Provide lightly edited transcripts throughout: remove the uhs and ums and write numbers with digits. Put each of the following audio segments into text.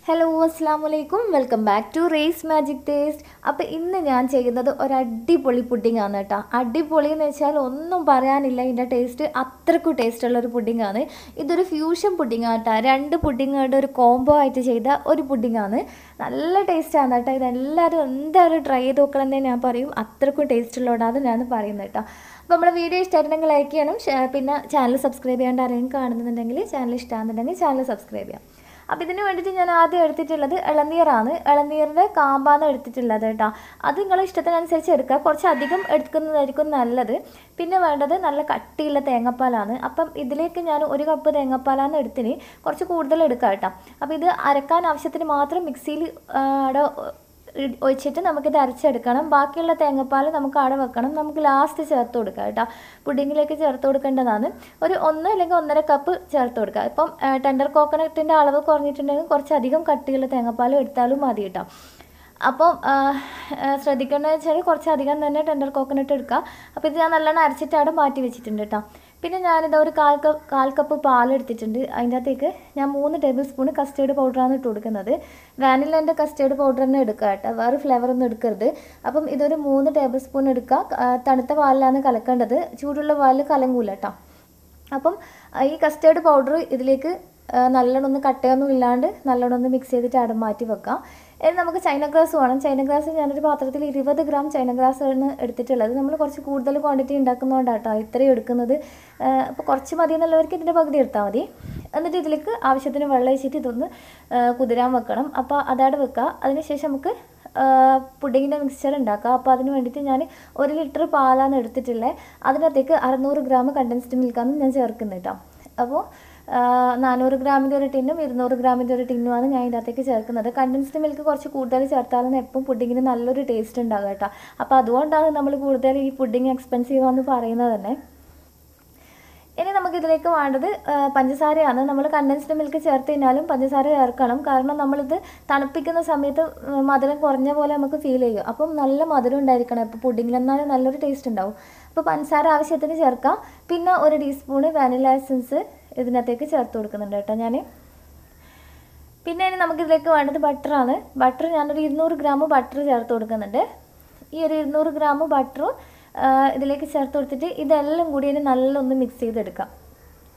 Hello അസ്സാമലൈക്കും welcome back to raise magic taste. അപ്പോൾ ഇന്ന് ഞാൻ ചെയ്യുന്നത് ഒരു അടിപൊളി പുഡിങ്ങാണ് കേട്ടോ. അടിപൊളി എന്ന് വെച്ചാൽ ഒന്നും പറയാനില്ല, ഇതിൻ്റെ ടേസ്റ്റ് അത്രയ്ക്കും ടേസ്റ്റുള്ളൊരു പുഡിങ്ങാണ്. ഇതൊരു ഫ്യൂഷൻ പുഡിങ്ങാണ് കേട്ടോ. രണ്ട് പുഡിങ്ങുകളുടെ ഒരു കോംബോ ആയിട്ട് ചെയ്ത ഒരു പുഡിങ്ങാണ്. നല്ല ടേസ്റ്റാണ് കേട്ടോ. ഇതെല്ലാവരും എന്തായാലും ട്രൈ ചെയ്ത് നോക്കണമെന്നേ ഞാൻ പറയും. അത്രയ്ക്കും ടേസ്റ്റുള്ളതാണ് ഞാൻ പറയുന്നത് കേട്ടോ. അപ്പോൾ നമ്മുടെ വീഡിയോ ഇഷ്ടമായിട്ടുണ്ടെങ്കിൽ ലൈക്ക് ചെയ്യണം. പിന്നെ ചാനൽ സബ്സ്ക്രൈബ് ചെയ്യാണ്ട് ആരെങ്കിലും കാണുന്നുണ്ടെങ്കിൽ ചാനൽ ഇഷ്ടമാണെന്നുണ്ടെങ്കിൽ ചാനൽ സബ്സ്ക്രൈബ് ചെയ്യാം. അപ്പോൾ ഇതിന് വേണ്ടിയിട്ട് ഞാൻ ആദ്യം എടുത്തിട്ടുള്ളത് ഇളനീറാണ്. ഇളനീറിൻ്റെ കാമ്പാണ് എടുത്തിട്ടുള്ളത് കേട്ടോ. അത് നിങ്ങളുടെ ഇഷ്ടത്തിനനുസരിച്ച് എടുക്കുക. കുറച്ചധികം എടുക്കുന്നതായിരിക്കും നല്ലത്. പിന്നെ വേണ്ടത് നല്ല കട്ടിയുള്ള തേങ്ങാപ്പാലാണ്. അപ്പം ഇതിലേക്ക് ഞാൻ 1 കപ്പ് തേങ്ങാപ്പാലാണ് എടുത്തിന്. കുറച്ച് കൂടുതൽ എടുക്കുക കേട്ടോ. അപ്പോൾ ഇത് അരക്കാൻ ആവശ്യത്തിന് മാത്രം മിക്സിയിൽ ഒഴിച്ചിട്ട് നമുക്കിത് അരച്ചെടുക്കണം. ബാക്കിയുള്ള തേങ്ങാപ്പാൽ നമുക്ക് അവിടെ വെക്കണം. നമുക്ക് ലാസ്റ്റ് ചേർത്ത് കൊടുക്കുക കേട്ടോ. പുഡിങ്ങിലേക്ക് ചേർത്ത് കൊടുക്കേണ്ടതാണ്. ഒരു 1 അല്ലെങ്കിൽ 1.5 കപ്പ് ചേർത്ത് കൊടുക്കുക. ഇപ്പം ടെൻഡർ കോക്കനട്ടിൻ്റെ അളവ് കുറഞ്ഞിട്ടുണ്ടെങ്കിൽ കുറച്ചധികം കട്ടിയുള്ള തേങ്ങാപ്പാൽ എടുത്താലും മതി കേട്ടോ. അപ്പോൾ ശ്രദ്ധിക്കേണ്ടതെന്ന് വെച്ചാൽ കുറച്ചധികം തന്നെ ടെൻഡർ കോക്കനട്ട് എടുക്കുക. അപ്പോൾ ഇത് ഞാൻ നല്ലോണം അരച്ചിട്ട് അവിടെ മാറ്റി വെച്ചിട്ടുണ്ട് കേട്ടോ. പിന്നെ ഞാനിതാ ഒരു കാൽ കപ്പ് പാലെടുത്തിട്ടുണ്ട്. അതിൻ്റെ അകത്തേക്ക് ഞാൻ 3 ടേബിൾ സ്പൂൺ കസ്റ്റേർഡ് പൗഡറാണ് ഇട്ട് കൊടുക്കുന്നത്. വാനിലേൻ്റെ കസ്റ്റേർഡ് പൗഡർ തന്നെ എടുക്കുക കേട്ടോ, വേറെ ഫ്ലേവറൊന്നും എടുക്കരുത്. അപ്പം ഇതൊരു 3 ടേബിൾ സ്പൂൺ എടുക്കുക. തണുത്ത പാലിലാണ് കലക്കേണ്ടത്, ചൂടുള്ള പാലിൽ കലങ്ങൂല കേട്ടോ. അപ്പം ഈ കസ്റ്റേർഡ് പൗഡർ ഇതിലേക്ക് നല്ലോണം ഒന്ന് കട്ടയൊന്നും ഇല്ലാണ്ട് നല്ലോണം ഒന്ന് മിക്സ് ചെയ്തിട്ട് അവിടെ മാറ്റി വെക്കാം. ഇനി നമുക്ക് ചൈന ഗ്രാസ് വേണം. ചൈന ഗ്രാസ് ഞാനൊരു പാത്രത്തിൽ 20 ഗ്രാം ചൈന ഗ്രാസ് ആണ് എടുത്തിട്ടുള്ളത്. നമ്മൾ കുറച്ച് കൂടുതൽ ക്വാണ്ടിറ്റി ഉണ്ടാക്കുന്നതുകൊണ്ടാട്ടോ ഇത്രയും എടുക്കുന്നത്. അപ്പോൾ കുറച്ച് മതി എന്നുള്ളവർക്ക് ഇതിൻ്റെ പകുതി എടുത്താൽ മതി. എന്നിട്ട് ഇതിലേക്ക് ആവശ്യത്തിന് വെള്ളം ഒഴിച്ചിട്ട് ഇതൊന്ന് കുതിരാൻ വെക്കണം. അപ്പോൾ അതവിടെ വെക്കുക. അതിനുശേഷം നമുക്ക് പുഡിങ്ങിൻ്റെ മിക്സ്ചർ ഉണ്ടാക്കുക. അപ്പോൾ അതിന് വേണ്ടിയിട്ട് ഞാൻ 1 ലിറ്റർ പാലാണ് എടുത്തിട്ടുള്ളത്. അതിനകത്തേക്ക് 600 ഗ്രാം കണ്ടൻസ്ഡ് മിൽക്കാണ് ഞാൻ ചേർക്കുന്നത് കേട്ടോ. അപ്പോൾ 400 ഗ്രാമിൻ്റെ ഒരു ടിന്നും 200 ഗ്രാമിൻ്റെ ഒരു ടിന്നുമാണ് ഞാൻ ഇതിനകത്തേക്ക് ചേർക്കുന്നത്. കണ്ടൻസ്ഡ് മിൽക്ക് കുറച്ച് കൂടുതൽ ചേർത്താലാണ് എപ്പം പുഡിങ്ങിന് നല്ലൊരു ടേസ്റ്റ് ഉണ്ടാകുക കേട്ടോ. അപ്പോൾ അതുകൊണ്ടാണ് നമ്മൾ കൂടുതൽ ഈ പുഡിങ് എക്സ്പെൻസീവാണെന്ന് പറയുന്നത് തന്നെ. ഇനി നമുക്കിതിലേക്ക് വേണ്ടത് പഞ്ചസാരയാണ്. നമ്മൾ കണ്ടൻസ്ഡ് മിൽക്ക് ചേർത്ത് കഴിഞ്ഞാലും പഞ്ചസാര ചേർക്കണം. കാരണം നമ്മളിത് തണുപ്പിക്കുന്ന സമയത്ത് മധുരം കുറഞ്ഞ പോലെ നമുക്ക് ഫീൽ ചെയ്യും. അപ്പം നല്ല മധുരം ഉണ്ടായിരിക്കണം ഇപ്പോൾ പുഡിങ്ങിൽ, എന്നാലും നല്ലൊരു ടേസ്റ്റ് ഉണ്ടാവും. അപ്പോൾ പഞ്ചസാര ആവശ്യത്തിന് ചേർക്കാം. പിന്നെ 1 ടീസ്പൂണ് വാനില എസൻസ് ഇതിനകത്തേക്ക് ചേർത്ത് കൊടുക്കുന്നുണ്ട് കേട്ടോ ഞാൻ. പിന്നെ ഇനി നമുക്കിതിലേക്ക് വേണ്ടത് ബട്ടറാണ്. ബട്ടർ ഞാനൊരു 200 ഗ്രാം ബട്ടർ ചേർത്ത് കൊടുക്കുന്നുണ്ട്. ഈ ഒരു 200 ഗ്രാം ബട്ടർ ഇതിലേക്ക് ചേർത്ത് കൊടുത്തിട്ട് ഇതെല്ലാം കൂടി ഇനി നല്ലൊന്ന് മിക്സ് ചെയ്തെടുക്കാം.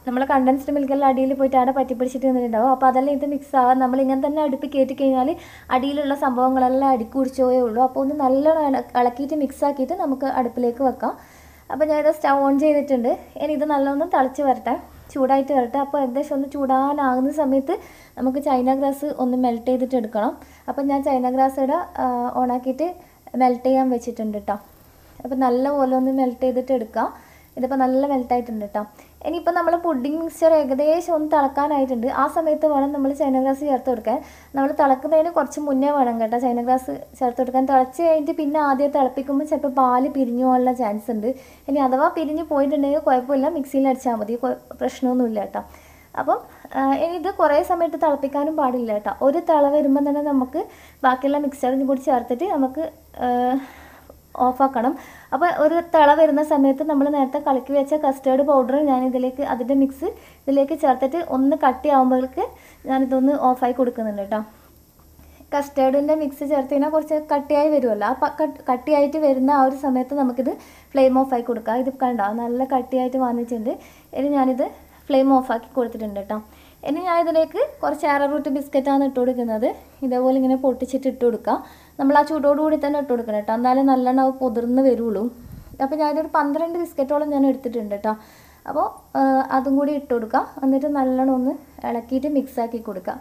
നമ്മൾ കണ്ടൻസ്ഡ് മിൽക്കെല്ലാം അടിയിൽ പോയിട്ട് അവിടെ പറ്റിപ്പിടിച്ചിട്ട് നിന്നിട്ടുണ്ടാവും. അപ്പോൾ അതെല്ലാം ഇത് മിക്സ് ആവാൻ നമ്മളിങ്ങനെ തന്നെ അടുപ്പിൽ കയറ്റി കഴിഞ്ഞാൽ അടിയിലുള്ള സംഭവങ്ങളെല്ലാം അടിക്കുടിച്ചോയേ ഉള്ളൂ. അപ്പോൾ ഒന്ന് നല്ലോണം ഇളക്കിയിട്ട് മിക്സ് ആക്കിയിട്ട് നമുക്ക് അടുപ്പിലേക്ക് വെക്കാം. അപ്പോൾ ഞാനിത് സ്റ്റവ് ഓൺ ചെയ്തിട്ടുണ്ട്. ഇനി ഇത് നല്ലോണം തിളച്ച് വരട്ടെ, ചൂടായിട്ട് വരട്ടെ. അപ്പോൾ ഏകദേശം ഒന്ന് ചൂടാനാകുന്ന സമയത്ത് നമുക്ക് ചൈന ഗ്രാസ് ഒന്ന് മെൽറ്റ് ചെയ്തിട്ട് എടുക്കണം. അപ്പോൾ ഞാൻ ചൈന ഗ്രാസ് ഇവിടെ ഓണാക്കിയിട്ട് മെൽറ്റ് ചെയ്യാൻ വെച്ചിട്ടുണ്ട് കേട്ടോ. അപ്പോൾ നല്ലപോലെ ഒന്ന് മെൽറ്റ് ചെയ്തിട്ട് എടുക്കാം. ഇതിപ്പോൾ നല്ല മെൽറ്റായിട്ടുണ്ട് കേട്ടോ. ഇനിയിപ്പോൾ നമ്മൾ പുഡിംഗ് മിക്സ്ചർ ഏകദേശം ഒന്ന് തിളക്കാനായിട്ടുണ്ട്. ആ സമയത്ത് വേണം നമ്മൾ ചൈന ഗ്രാസ് ചേർത്ത് കൊടുക്കാൻ. നമ്മൾ തിളക്കുന്നതിന് കുറച്ച് മുന്നേ വേണം കേട്ടോ ചൈന ഗ്രാസ് ചേർത്ത് കൊടുക്കാൻ. തിളച്ച് കഴിഞ്ഞിട്ട് പിന്നെ ആദ്യം തിളപ്പിക്കുമ്പോൾ ചിലപ്പോൾ പാല് പിരിഞ്ഞു പോകാനുള്ള ചാൻസ് ഉണ്ട്. ഇനി അഥവാ പിരിഞ്ഞ് പോയിട്ടുണ്ടെങ്കിൽ കുഴപ്പമില്ല, മിക്സിയിൽ അടിച്ചാൽ മതി, പ്രശ്നമൊന്നുമില്ല കേട്ടോ. അപ്പം ഇനി ഇത് കുറേ സമയത്ത് തിളപ്പിക്കാനും പാടില്ല കേട്ടോ. ഒരു തിള വരുമ്പോൾ തന്നെ നമുക്ക് ബാക്കിയുള്ള മിക്സ്ചറിനും കൂടി ചേർത്തിട്ട് നമുക്ക് ഓഫാക്കണം. അപ്പോൾ ഒരു തിള വരുന്ന സമയത്ത് നമ്മൾ നേരത്തെ കലക്കി വെച്ച കസ്റ്റേർഡ് പൗഡർ ഞാൻ ഇതിലേക്ക് അതിൻ്റെ മിക്സ് ഇതിലേക്ക് ചേർത്തിട്ട് ഒന്ന് കട്ടിയാകുമ്പോഴേക്ക് ഞാനിതൊന്ന് ഓഫായി കൊടുക്കുന്നുണ്ട് കേട്ടോ. കസ്റ്റേർഡിൻ്റെ മിക്സ് ചേർത്ത് കഴിഞ്ഞാൽ കുറച്ച് കട്ടിയായി വരുമല്ലോ. ആ കട്ടിയായിട്ട് വരുന്ന ആ ഒരു സമയത്ത് നമുക്കിത് ഫ്ലെയിം ഓഫായി കൊടുക്കാം. ഇത് കണ്ടോ നല്ല കട്ടിയായിട്ട് വന്നിട്ടുണ്ട്. ഇനി ഞാനിത് ഫ്ലെയിം ഓഫാക്കി കൊടുത്തിട്ടുണ്ട് കേട്ടോ. ഇനി ഞാൻ ഇതിലേക്ക് കുറച്ച് ആരോറൂട്ട് ബിസ്ക്കറ്റാണ് ഇട്ട് കൊടുക്കുന്നത്. ഇതേപോലെ ഇങ്ങനെ പൊട്ടിച്ചിട്ട് ഇട്ട് കൊടുക്കുക. നമ്മൾ ആ ചൂടോടുകൂടി തന്നെ ഇട്ട് കൊടുക്കണം കേട്ടോ, എന്നാലും നല്ലോണം അത് പൊതിർന്ന് വരുള്ളൂ. അപ്പോൾ ഞാനൊരു 12 ബിസ്ക്കറ്റോളം ഞാൻ എടുത്തിട്ടുണ്ട് കേട്ടോ. അപ്പോൾ അതും കൂടി ഇട്ട് കൊടുക്കുക. എന്നിട്ട് നല്ലോണം ഒന്ന് ഇളക്കിയിട്ട് മിക്സാക്കി കൊടുക്കുക.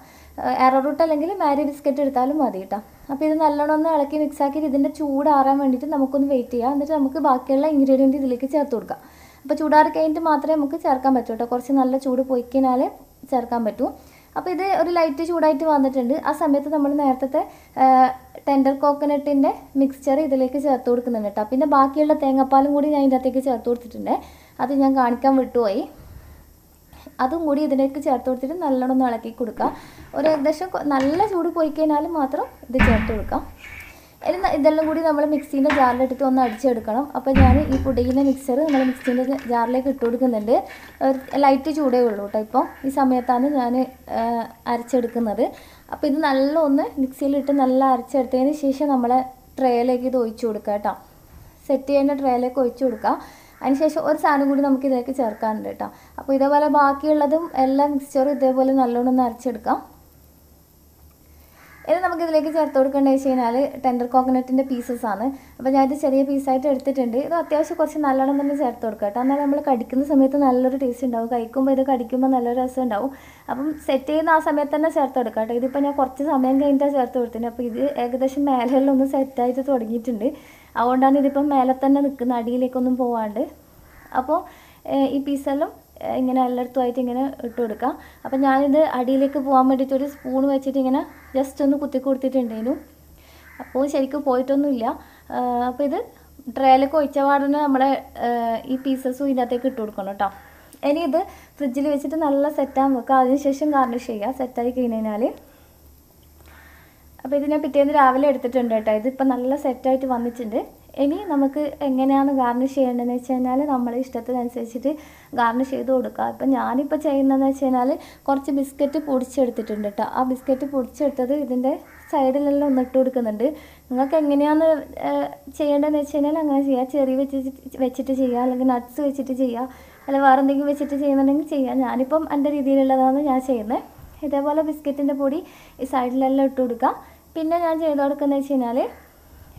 ആരോറൂട്ട് അല്ലെങ്കിൽ മാരി ബിസ്ക്കറ്റ് എടുത്താലും മതി കേട്ടോ. അപ്പോൾ ഇത് നല്ലോണം ഒന്ന് ഇളക്കി മിക്സാക്കിയിട്ട് ഇതിൻ്റെ ചൂടാറാൻ വേണ്ടിയിട്ട് നമുക്കൊന്ന് വെയിറ്റ് ചെയ്യാം. എന്നിട്ട് നമുക്ക് ബാക്കിയുള്ള ഇൻഗ്രീഡിയൻറ്റ് ഇതിലേക്ക് ചേർത്ത് കൊടുക്കാം. അപ്പോൾ ചൂടാറി കഴിഞ്ഞിട്ട് മാത്രമേ നമുക്ക് ചേർക്കാൻ പറ്റൂ കേട്ടോ. കുറച്ച് നല്ല ചൂട് പോയി കഴിഞ്ഞാൽ ചേർക്കാൻ പറ്റൂ. അപ്പോൾ ഇത് ഒരു ലൈറ്റ് ചൂടായിട്ട് വന്നിട്ടുണ്ട്. ആ സമയത്ത് നമ്മൾ നേരത്തെ ടെൻഡർ കോക്കനട്ടിൻ്റെ മിക്സ്ചർ ഇതിലേക്ക് ചേർത്ത് കൊടുക്കുന്നുണ്ട് കേട്ടോ. പിന്നെ ബാക്കിയുള്ള തേങ്ങാപ്പാലും കൂടി ഞാൻ ഇതിൻ്റെ അകത്തേക്ക് ചേർത്ത് കൊടുത്തിട്ടുണ്ട്. അത് ഞാൻ കാണിക്കാൻ വിട്ടുപോയി. അതും കൂടി ഇതിലേക്ക് ചേർത്ത് കൊടുത്തിട്ട് നല്ലോണം ഒന്ന് ഇളക്കി കൊടുക്കുക. ഒരു ഏകദേശം നല്ല ചൂട് പോയി കഴിഞ്ഞാൽ മാത്രം ഇത് ചേർത്ത് കൊടുക്കാം. ഇനി ഇതെല്ലാം കൂടി നമ്മൾ മിക്സീൻ്റെ ജാറിലിട്ടിട്ട് ഒന്ന് അടിച്ചെടുക്കണം. അപ്പോൾ ഞാൻ ഈ പുഡിങ്ങിൻ്റെ മിക്സർ നമ്മൾ മിക്സീൻ്റെ ജാറിലേക്ക് ഇട്ട് കൊടുക്കുന്നുണ്ട്. ലൈറ്റ് ചൂടേ ഉള്ളൂ കേട്ടോ. ഇപ്പോൾ ഈ സമയത്താണ് ഞാൻ അരച്ചെടുക്കുന്നത്. അപ്പോൾ ഇത് നല്ല ഒന്ന് മിക്സിയിലിട്ട് നല്ല അരച്ചെടുത്തതിന് ശേഷം നമ്മളെ ട്രേയിലേക്ക് ഇത് ഒഴിച്ചു കൊടുക്കുക കേട്ടോ. സെറ്റ് ചെയ്യേണ്ട ട്രേയിലേക്ക് ഒഴിച്ചു കൊടുക്കുക. അതിനുശേഷം ഒരു സാധനം കൂടി നമുക്ക് ഇതിലേക്ക് ചേർക്കാനുണ്ട് കേട്ടോ. അപ്പോൾ ഇതേപോലെ ബാക്കിയുള്ളതും എല്ലാ മിക്സ്ചറും ഇതേപോലെ നല്ലോണം ഒന്ന് അരച്ചെടുക്കാം. ഇനി നമുക്കിതിലേക്ക് ചേർത്ത് കൊടുക്കേണ്ടത് വെച്ച് കഴിഞ്ഞാൽ ടെൻഡർ കോക്കനട്ടിൻ്റെ പീസസാണ്. അപ്പോൾ ഞാനിത് ചെറിയ പീസായിട്ട് എടുത്തിട്ടുണ്ട്. ഇത് അത്യാവശ്യം കുറച്ച് നല്ലോണം തന്നെ ചേർത്ത് കൊടുക്കുക കേട്ടോ. എന്നാൽ നമ്മൾ കടിക്കുന്ന സമയത്ത് നല്ലൊരു ടേസ്റ്റ് ഉണ്ടാവും. കഴിക്കുമ്പോൾ ഇത് കടിക്കുമ്പോൾ നല്ലൊരു രസം ഉണ്ടാവും. അപ്പം സെറ്റ് ചെയ്യുന്ന ആ സമയത്ത് തന്നെ ചേർത്ത് കൊടുക്കുക കേട്ടോ. ഇതിപ്പോൾ ഞാൻ കുറച്ച് സമയം കഴിഞ്ഞിട്ടാണ് ചേർത്ത് കൊടുത്തിട്ടുണ്ട്. അപ്പോൾ ഇത് ഏകദേശം മേലെല്ലാം ഒന്ന് സെറ്റായിട്ട് തുടങ്ങിയിട്ടുണ്ട്. അതുകൊണ്ടാണ് ഇതിപ്പം മേലെ തന്നെ നിൽക്കുന്നത്, അടിയിലേക്കൊന്നും പോവാണ്ട്. അപ്പോൾ ഈ പീസെല്ലാം ഇങ്ങനെ എല്ലായിടത്തുമായിട്ട് ഇങ്ങനെ ഇട്ട് കൊടുക്കാം. അപ്പം ഞാനിത് അടിയിലേക്ക് പോകാൻ വേണ്ടിയിട്ട് ഒരു സ്പൂൺ വെച്ചിട്ട് ഇങ്ങനെ ജസ്റ്റ് ഒന്ന് കുത്തി കൊടുത്തിട്ടുണ്ടേനു. അപ്പോൾ ശരിക്കും പോയിട്ടൊന്നുമില്ല. അപ്പോൾ ഇത് ട്രേയിലേക്ക് ഒഴിച്ച പാടിന് നമ്മുടെ ഈ പീസസും ഇതിനകത്തേക്ക് ഇട്ട് കൊടുക്കണം കേട്ടോ. ഇനി ഇത് ഫ്രിഡ്ജിൽ വെച്ചിട്ട് നല്ല സെറ്റാൻ വെക്കുക. അതിനുശേഷം ഗാർണിഷ് ചെയ്യുക. സെറ്റായി കഴിഞ്ഞാൽ അപ്പോൾ ഇത് ഞാൻ പിറ്റേന്ന് രാവിലെ എടുത്തിട്ടുണ്ട് കേട്ടോ. ഇതിപ്പോൾ നല്ല സെറ്റായിട്ട് വന്നിട്ടുണ്ട്. ഇനി നമുക്ക് എങ്ങനെയാണ് ഗാർണിഷ് ചെയ്യേണ്ടതെന്ന് വെച്ച് കഴിഞ്ഞാൽ നമ്മളെ ഇഷ്ടത്തിനനുസരിച്ചിട്ട് ഗാർണിഷ് ചെയ്ത് കൊടുക്കുക. ഇപ്പം ഞാനിപ്പോൾ ചെയ്യുന്നതെന്ന് വെച്ച് കഴിഞ്ഞാൽ കുറച്ച് ബിസ്ക്കറ്റ് പൊടിച്ചെടുത്തിട്ടുണ്ട് കേട്ടോ. ആ ബിസ്ക്കറ്റ് പൊടിച്ചെടുത്തത് ഇതിൻ്റെ സൈഡിലെല്ലാം ഒന്ന് ഇട്ട് കൊടുക്കുന്നുണ്ട്. നിങ്ങൾക്ക് എങ്ങനെയാണ് ചെയ്യേണ്ടതെന്ന് വെച്ച് കഴിഞ്ഞാൽ അങ്ങനെ ചെയ്യുക. ചെറി വെച്ചിട്ട് ചെയ്യുക, അല്ലെങ്കിൽ നട്ട്സ് വെച്ചിട്ട് ചെയ്യുക, അല്ലെങ്കിൽ വേറെ എന്തെങ്കിലും വെച്ചിട്ട് ചെയ്യുന്നുണ്ടെങ്കിൽ ചെയ്യുക. ഞാനിപ്പം എൻ്റെ രീതിയിലുള്ളതാണ് ഞാൻ ചെയ്യുന്നത്. ഇതേപോലെ ബിസ്ക്കറ്റിൻ്റെ പൊടി ഈ സൈഡിലെല്ലാം ഇട്ട് കൊടുക്കുക. പിന്നെ ഞാൻ ചെയ്ത് കൊടുക്കുന്നത് വെച്ച് കഴിഞ്ഞാൽ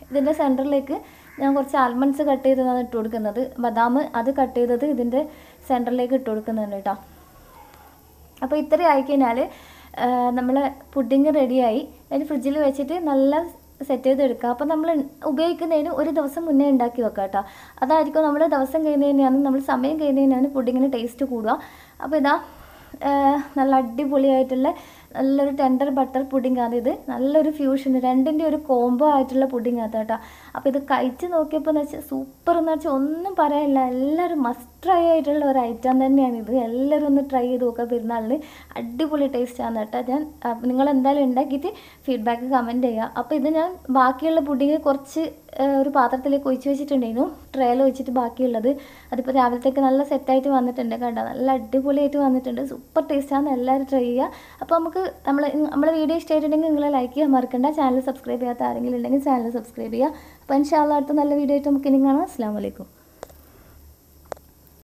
ഇതിൻ്റെ സെൻറ്ററിലേക്ക് ഞാൻ കുറച്ച് ആൽമണ്ട്സ് കട്ട് ചെയ്തതാണ് ഇട്ട് കൊടുക്കുന്നത്. ബദാം അത് കട്ട് ചെയ്തത് ഇതിൻ്റെ സെൻറ്ററിലേക്ക് ഇട്ട് കൊടുക്കുന്നുണ്ട് കേട്ടോ. അപ്പോൾ ഇത്രയും ആയിക്കഴിഞ്ഞാൽ നമ്മൾ പുഡിങ് റെഡിയായി. അതിന് ഫ്രിഡ്ജിൽ വെച്ചിട്ട് നല്ല സെറ്റ് ചെയ്തെടുക്കുക. അപ്പോൾ നമ്മൾ ഉപയോഗിക്കുന്നതിന് ഒരു ദിവസം മുന്നേ ഉണ്ടാക്കി വെക്കുക കേട്ടോ. അതായിരിക്കും നമ്മൾ ദിവസം കഴിയുന്നതിനാണ്, നമ്മൾ സമയം കഴിയുന്നതിനാണ് പുഡിങ്ങിന് ടേസ്റ്റ് കൂടുക. അപ്പോൾ ഇതാ നല്ല അടിപൊളിയായിട്ടുള്ള നല്ലൊരു ടെൻഡർ ബട്ടർ പുഡിങ്ങാണ് ഇത്. നല്ലൊരു ഫ്യൂഷൻ, രണ്ടിൻ്റെ ഒരു കോംബോ ആയിട്ടുള്ള പുഡിങ്ങാണ് കേട്ടോ. അപ്പോൾ ഇത് കഴിച്ച് നോക്കിയപ്പോൾ എന്ന് വെച്ചാൽ സൂപ്പർ എന്ന് വെച്ചാൽ ഒന്നും പറയാനില്ല. എല്ലാവരും മസ്റ്റ് ട്രൈ ആയിട്ടുള്ള ഒരു ഐറ്റം തന്നെയാണിത്. എല്ലാവരും ഒന്ന് ട്രൈ ചെയ്ത് നോക്കുക. പെരുന്നാളിന് അടിപൊളി ടേസ്റ്റാണ് കേട്ടോ. ഞാൻ നിങ്ങൾ എന്തായാലും ഉണ്ടാക്കിയിട്ട് ഫീഡ്ബാക്ക് കമൻറ്റ് ചെയ്യുക. അപ്പോൾ ഇത് ഞാൻ ബാക്കിയുള്ള പുഡിങ് കുറച്ച് ഒരു പാത്രത്തിലേക്ക് ഒഴിച്ച് വെച്ചിട്ടുണ്ടായിരുന്നു, ട്രേയിൽ ഒഴിച്ചിട്ട് ബാക്കിയുള്ളത്. അതിപ്പോൾ രാവിലത്തേക്ക് നല്ല സെറ്റായിട്ട് വന്നിട്ടുണ്ട് കേട്ടോ. നല്ല അടിപൊളിയായിട്ട് വന്നിട്ടുണ്ട്. സൂപ്പർ ടേസ്റ്റാണ്. എല്ലാവരും ട്രൈ ചെയ്യുക. അപ്പോൾ നമുക്ക് നമ്മളെ വീഡിയോ ഇഷ്ടമായിട്ടുണ്ടെങ്കിൽ നിങ്ങൾ ലൈക്ക് ചെയ്യാൻ മറക്കണ്ട. ചാനൽ സബ്സ്ക്രൈബ് ചെയ്യാത്ത ആരെങ്കിലും ഉണ്ടെങ്കിൽ ചാനൽ സബ്സ്ക്രൈബ് ചെയ്യുക. അപ്പോൾ ഇൻഷാ അല്ലാഹ് അടുത്ത നല്ല വീഡിയോ ആയിട്ട് നമുക്ക് ഇനി കാണാം. അസ്സലാമു അലൈക്കും.